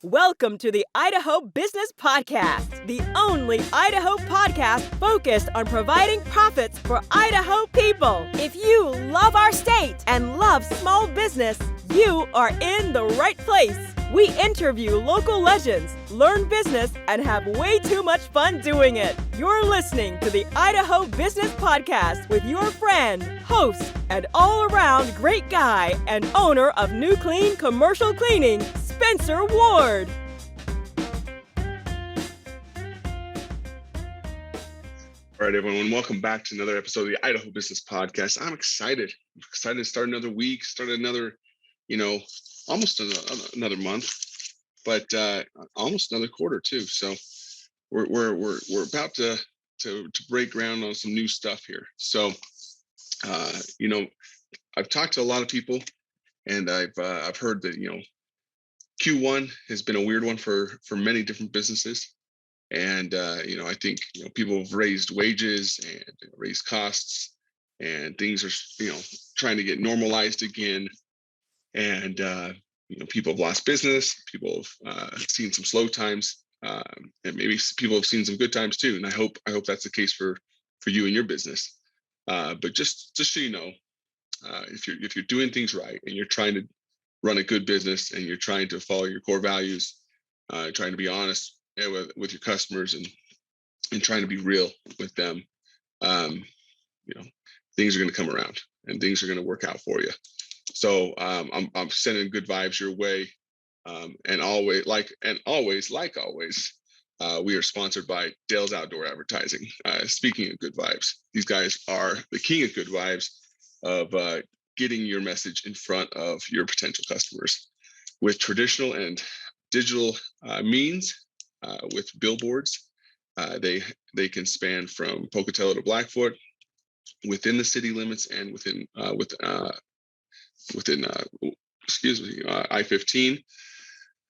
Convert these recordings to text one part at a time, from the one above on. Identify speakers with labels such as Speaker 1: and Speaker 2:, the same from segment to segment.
Speaker 1: Welcome to the Idaho Business Podcast, the only Idaho podcast focused on providing profits for Idaho people. If you love our state and love small business, you are in the right place. We interview local legends, learn business, and have way too much fun doing it. You're listening to the Idaho Business Podcast with your friend, host, and all-around great guy and owner of New Clean Commercial Cleaning, Spencer Ward.
Speaker 2: All right, everyone, welcome back to another episode of the Idaho Business Podcast. I'm excited. To start another week, start another, almost another month, but almost another quarter too. So we're about to break ground on some new stuff here. So, I've talked to a lot of people, and I've heard that Q1 has been a weird one for many different businesses. And, I think, people have raised wages and raised costs, and things are, trying to get normalized again. And, people have lost business. People have seen some slow times, and maybe people have seen some good times too. And I hope that's the case for you and your business. But just so you know, if you're doing things right and you're trying to run a good business and you're trying to follow your core values, trying to be honest with your customers and trying to be real with them, things are going to come around and things are going to work out for you. So I'm sending good vibes your way, and always, we are sponsored by Dale's Outdoor Advertising. Speaking of good vibes, these guys are the king of good vibes of getting your message in front of your potential customers with traditional and digital means. With billboards, they can span from Pocatello to Blackfoot, within the city limits and within I-15.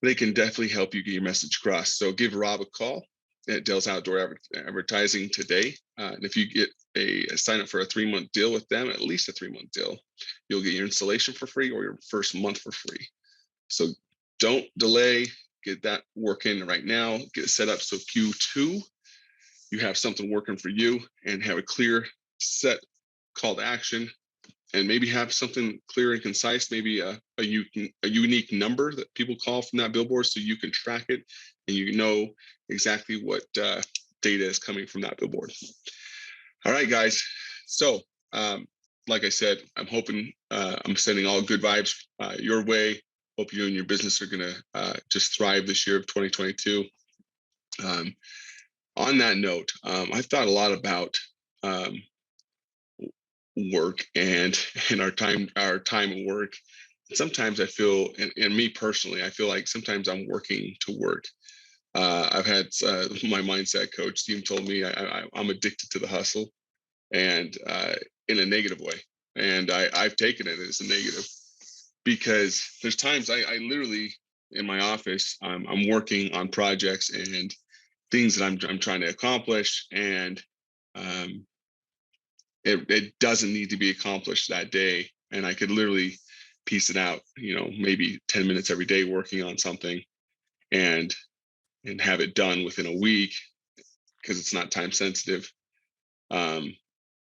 Speaker 2: They can definitely help you get your message across. So give Rob a call at Dale's Outdoor Advertising today. And if you get a sign up for a 3-month deal with them, at least a 3-month deal, you'll get your installation for free or your first month for free. So don't delay. Get that working right now. Get it set up so Q2, you have something working for you and have a clear set call to action, and maybe have something clear and concise, maybe a unique number that people call from that billboard so you can track it and you know exactly what data is coming from that billboard. All right, guys. So like I said, I'm hoping I'm sending all good vibes your way. Hope you and your business are going to just thrive this year of 2022. On that note, I've thought a lot about work and our time at work. Sometimes I feel, and me personally, I feel like sometimes I'm working to work. I've had my mindset coach, Steve, told me I'm addicted to the hustle, and in a negative way. And I've taken it as a negative. Because there's times I literally in my office, I'm working on projects and things that I'm trying to accomplish, and it doesn't need to be accomplished that day, and I could literally piece it out, maybe 10 minutes every day working on something, and have it done within a week because it's not time sensitive, and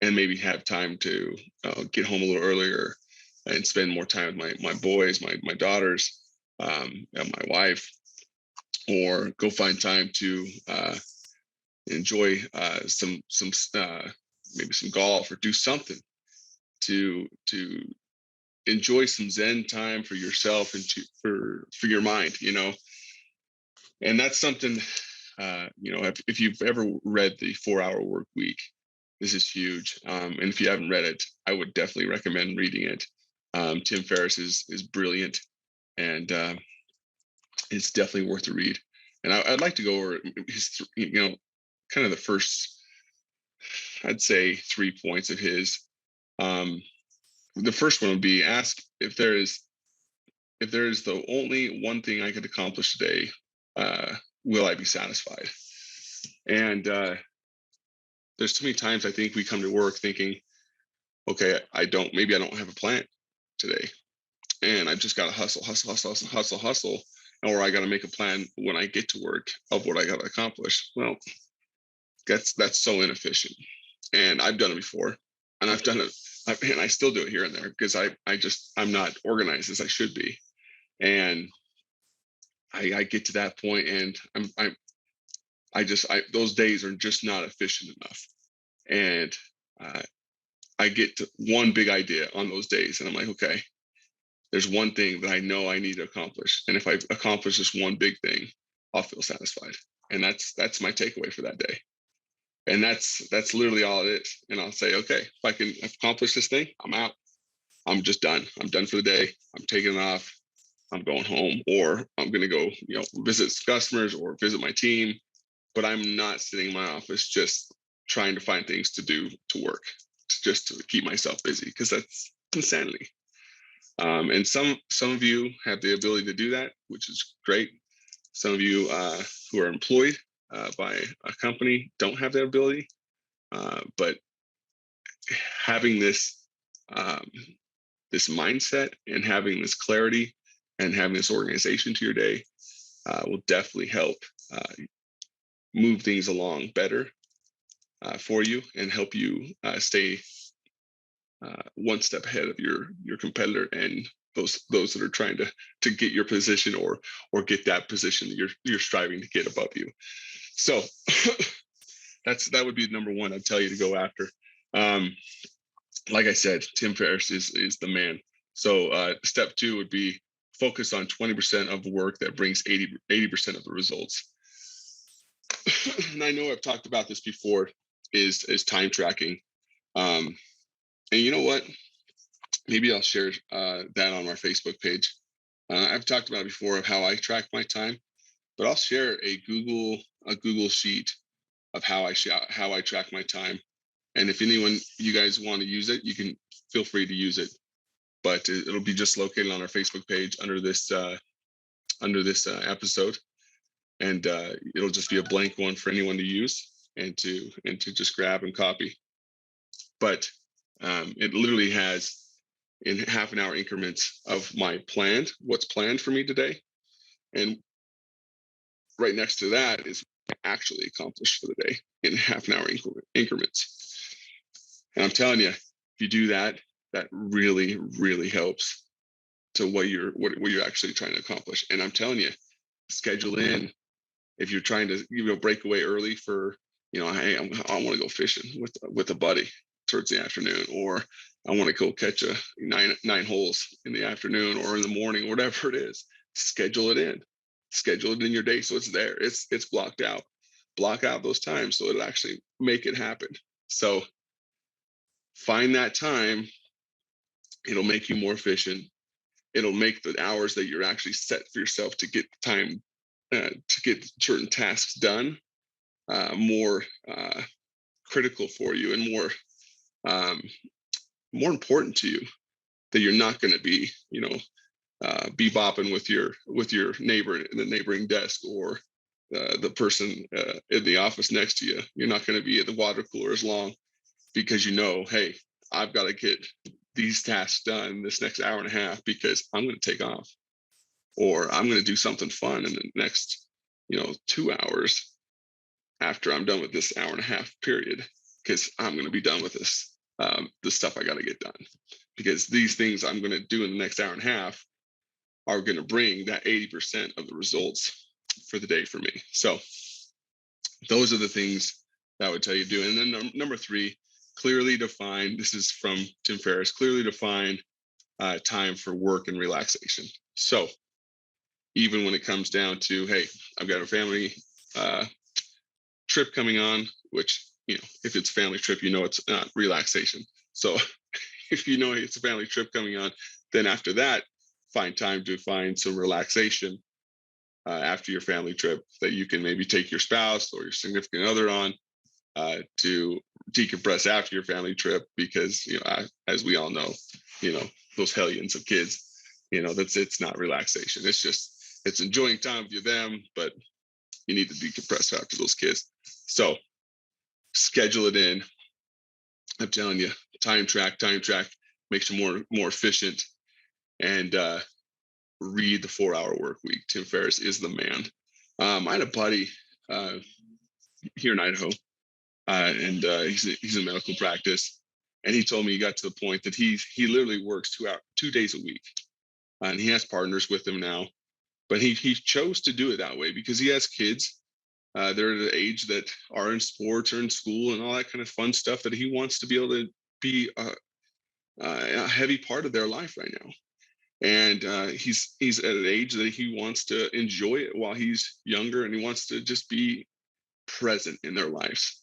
Speaker 2: maybe have time to get home a little earlier and spend more time with my boys, my daughters, and my wife, or go find time to enjoy some maybe some golf, or do something to enjoy some Zen time for yourself and for your mind, And that's something, if you've ever read the 4-Hour Workweek, this is huge. And if you haven't read it, I would definitely recommend reading it. Tim Ferriss is brilliant, and it's definitely worth a read. And I'd like to go over his, kind of the first, I'd say 3 points of his. The first one would be, ask if there is the only one thing I could accomplish today, will I be satisfied? And there's too many times I think we come to work thinking, okay, maybe I don't have a plan today, and I've just got to hustle. or I got to make a plan when I get to work of what I got to accomplish. Well, that's so inefficient. And I've done it before, and I've done it, and I still do it here and there because I'm not organized as I should be. And I get to that point, and those days are just not efficient enough. And I get to one big idea on those days, and I'm like, okay, there's one thing that I know I need to accomplish, and if I accomplish this one big thing, I'll feel satisfied. And that's my takeaway for that day. And that's literally all it is. And I'll say, okay, if I can accomplish this thing, I'm out. I'm just done. I'm done for the day. I'm taking it off. I'm going home, or I'm going to go, visit customers or visit my team. But I'm not sitting in my office just trying to find things to do to work, just to keep myself busy, because that's insanity. And some of you have the ability to do that, which is great. Some of you who are employed by a company don't have that ability. But having this this mindset and having this clarity and having this organization to your day will definitely help move things along better for you and help you stay one step ahead of your competitor and those that are trying to get your position or get that position that you're striving to get above you. So that would be number one I'd tell you to go after. Like I said, Tim Ferriss is the man. So step two would be focus on 20% of the work that brings 80% of the results. And I know I've talked about this before, is time tracking. And you know what? Maybe I'll share that on our Facebook page. I've talked about before of how I track my time, but I'll share a Google sheet of how I track my time. And if you guys want to use it, you can feel free to use it. But it'll be just located on our Facebook page under this episode, and it'll just be a blank one for anyone to use and to just grab and copy. But it literally has in half an hour increments of what's planned for me today, and right next to that is what I actually accomplished for the day in half an hour increments. And I'm telling you, if you do that, that really, really helps to what you're actually trying to accomplish. And I'm telling you, schedule in if you're trying to break away early for hey, I want to go fishing with a buddy towards the afternoon, or I want to go catch a nine holes in the afternoon or in the morning, or whatever it is. Schedule it in your day so it's there. It's blocked out. Block out those times so it'll actually make it happen. So find that time. It'll make you more efficient. It'll make the hours that you're actually set for yourself to get time to get certain tasks done more critical for you and more important to you, that you're not going to be bebopping with your neighbor in the neighboring desk, or the person in the office next to you. You're not going to be at the water cooler as long, because hey, I've got to get these tasks done this next hour and a half because I'm going to take off, or I'm going to do something fun in the next 2 hours after I'm done with this hour and a half period, because I'm going to be done with this stuff I got to get done, because these things I'm going to do in the next hour and a half are going to bring that 80% of the results for the day for me. So those are the things that I would tell you to do. And then number three, clearly define, this is from Tim Ferriss, clearly define time for work and relaxation. So even when it comes down to, hey, I've got a family trip coming on, which, if it's a family trip, it's not relaxation. So if it's a family trip coming on, then after that, find time to find some relaxation after your family trip that you can maybe take your spouse or your significant other on to decompress after your family trip, because, as we all know, those hellions of kids, it's not relaxation. It's enjoying time with them, but you need to decompress after those kids. So schedule it in. I'm telling you, time track makes you more efficient. And read The 4 Hour Workweek. Tim Ferriss is the man. I had a buddy here in Idaho, and he's in medical practice, and he told me he got to the point that he literally works 2 days a week, and he has partners with him now, but he chose to do it that way because he has kids. They're at an age that are in sports or in school and all that kind of fun stuff that he wants to be able to be a heavy part of their life right now. And he's at an age that he wants to enjoy it while he's younger, and he wants to just be present in their lives.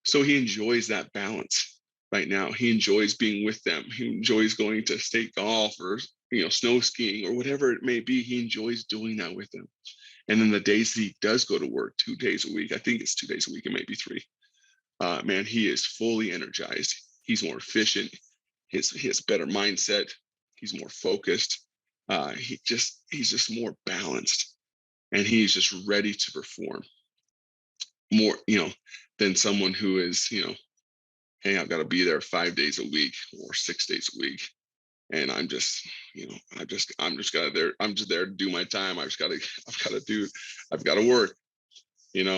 Speaker 2: So he enjoys that balance right now. He enjoys being with them. He enjoys going to state golf or snow skiing or whatever it may be. He enjoys doing that with them. And then the days that he does go to work 2 days a week, I think it's 2 days a week, it may be 3. Man, he is fully energized. He's more efficient. He has better mindset. He's more focused. He's just more balanced, and he's just ready to perform more, than someone who is, hey, I've got to be there 5 days a week or 6 days a week. And I'm just there to do my time. I've got to work,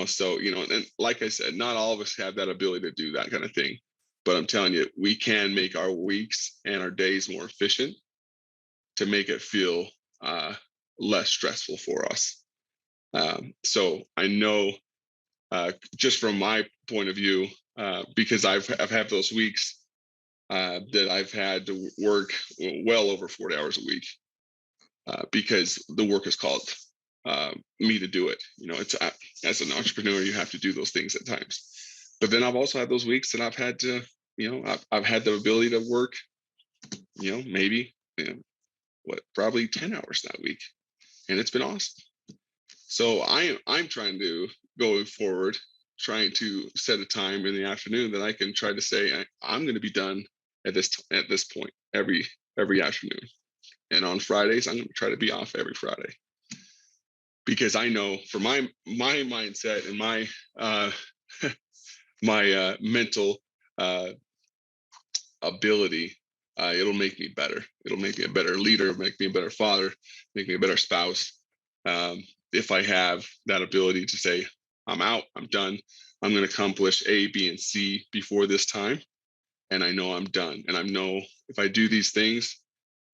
Speaker 2: so, and like I said, not all of us have that ability to do that kind of thing, but I'm telling you, we can make our weeks and our days more efficient to make it feel less stressful for us. So I know, just from my point of view, because I've had those weeks that I've had to work well over 40 hours a week because the work has called me to do it. It's as an entrepreneur, you have to do those things at times. But then I've also had those weeks that I've had to, I've had the ability to work, maybe probably 10 hours that week, and it's been awesome. So I'm trying to go forward, trying to set a time in the afternoon that I can try to say I'm going to be done at this point every afternoon, and on Fridays I'm going to try to be off every Friday, because I know for my mindset and my my mental ability, it'll make me better. It'll make me a better leader, make me a better father, make me a better spouse. If I have that ability to say, I'm out, I'm done, I'm going to accomplish A, B, and C before this time, and I know I'm done. And I know if I do these things,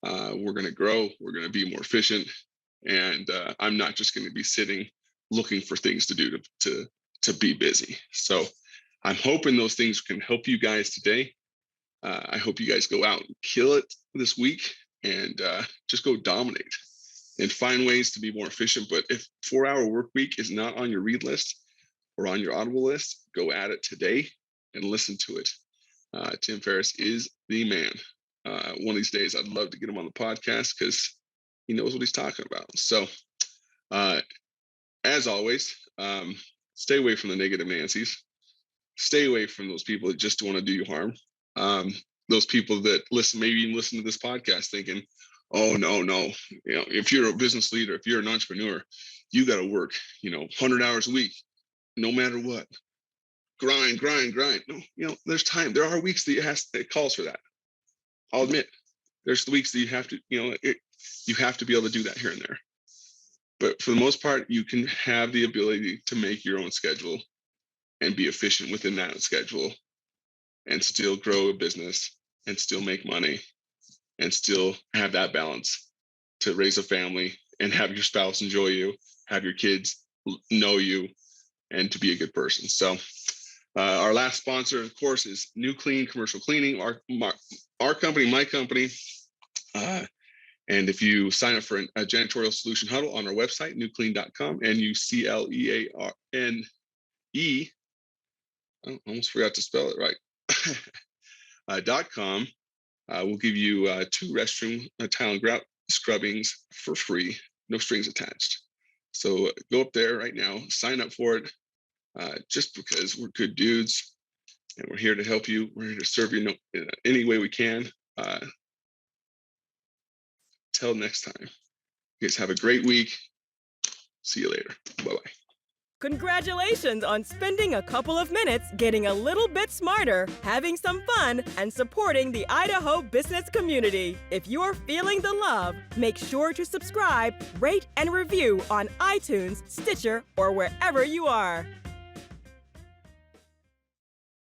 Speaker 2: we're going to grow, we're going to be more efficient, and I'm not just going to be sitting looking for things to do to be busy. So I'm hoping those things can help you guys today. I hope you guys go out and kill it this week, and just go dominate and find ways to be more efficient. But if 4-Hour Workweek is not on your read list or on your Audible list, go at it today and listen to it. Tim Ferriss is the man. One of these days, I'd love to get him on the podcast because he knows what he's talking about. So as always, stay away from the negative Nancies. Stay away from those people that just want to do you harm. Those people that maybe even listen to this podcast thinking, oh, no, if you're a business leader, if you're an entrepreneur, you got to work, 100 hours a week, no matter what. Grind. No, there's time. There are weeks that it calls for that. I'll admit, there's the weeks that you have to, you have to be able to do that here and there. But for the most part, you can have the ability to make your own schedule and be efficient within that schedule, and still grow a business and still make money and still have that balance to raise a family and have your spouse enjoy you, have your kids know you, and to be a good person. So our last sponsor, of course, is New Clean Commercial Cleaning, our company, my company. And if you sign up for a janitorial solution huddle on our website, newclean.com, NUCLEARNE, I almost forgot to spell it right, .com, we'll give you 2 restroom tile and grout scrubbings for free, no strings attached. So go up there right now, sign up for it, just because we're good dudes and we're here to help you. We're here to serve you in any way we can. Till next time, you guys have a great week. See you later. Bye-bye.
Speaker 1: Congratulations on spending a couple of minutes getting a little bit smarter, having some fun, and supporting the Idaho business community. If you're feeling the love, make sure to subscribe, rate, and review on iTunes, Stitcher, or wherever you are.